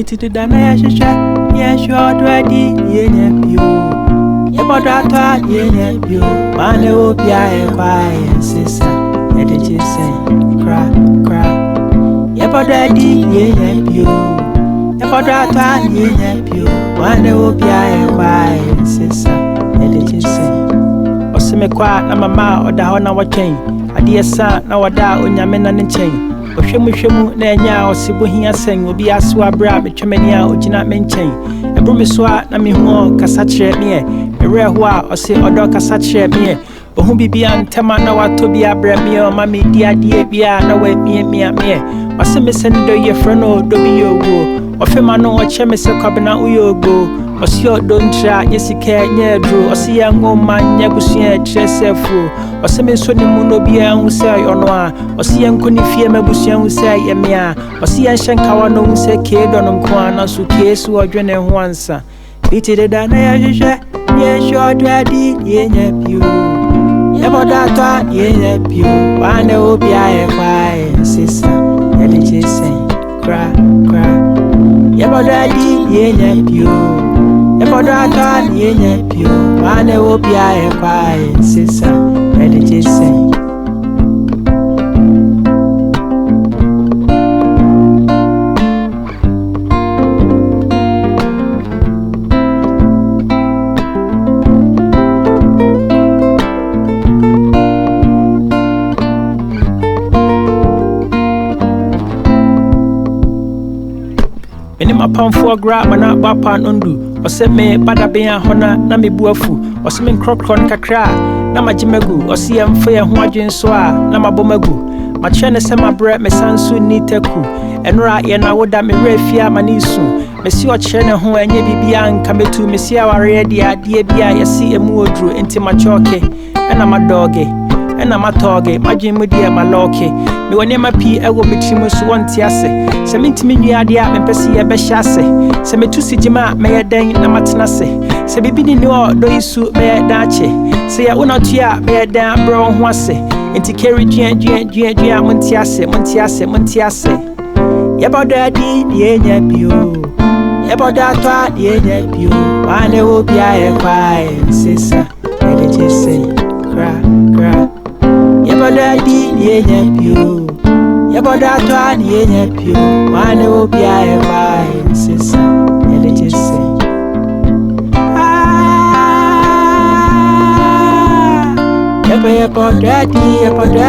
Pity to the Nashasha, yes, you are ready, you. Yabodata, you. Mano, Appiah, Quaye, sister. Yede Gye Sen, cry. Yabodadi, you. Yabodata, you. Mano, Appiah, Quaye, sister. Yede Gye Sen. Osime kwa na mama oda ho na watwen. Ade sa na wada onyame na ne nchen. Ohwemu na enya osibo hia sen obi aso abra betwemani a ogina me nchen. Ebro so na me hu kasa kire me ere ho a osi odo kasa kire me ohun bibia ntema na wato bi abra me o ma me di ade bia na wa me waseme sen do ye freno do bi yogo ofema no o cheme se Kwabena uyogo osi odo ntra yesika nya adro osi ya ngoma nya busua tresefu oseme so ni mu no bia hu se yono a osi ya nkoni fie mabusua hu se ye me a osi ya hyenkawa no hu se kedo no nko ana so kesu odwene ho ansa biti de da na ya hwehwe ye sure daddy ye nya pio yabodata ye nya pio wane Appiah Quaye sister Yede Gye Sen cry yabodadi ye nya pio yabodata ye nya pio wane Appiah Quaye sister Yede Gye Sen. My pound for grab and not bapan undu, or set me badabea hona, na me buafu, or some crocron kakra, na ma jimegu, or see am fair huajin soa, na ma bomagu. My chene sema bread, me sansu ni teku, and right yen I would that me refia manisu. Monsieur chene who and ye bibian come to Monsieur Aryeh, dear bia, ye see a muodru into my chalky, and I'm a doggy. And I'm a target, my Jim with my locky. Me when my pea, I will be Timus one tiase. Semi me, you are the app and Pessi a beshasse. Semi to see Jima, may I dang Namatanase. Semi be no, do you suit me at Dache. Say I will not ya, may I damn brown wase. And to carry Montiase. Yabodadi, ye nephew. Yabodata, ye nephew. Wane Appiah Quaye, sister. Yede Gye Sen, cry. Yabodadi ye nephew, yabodata ye nephew, wane Appiah Quaye sister, Yede Gye Sen. Yabodadi, Appiah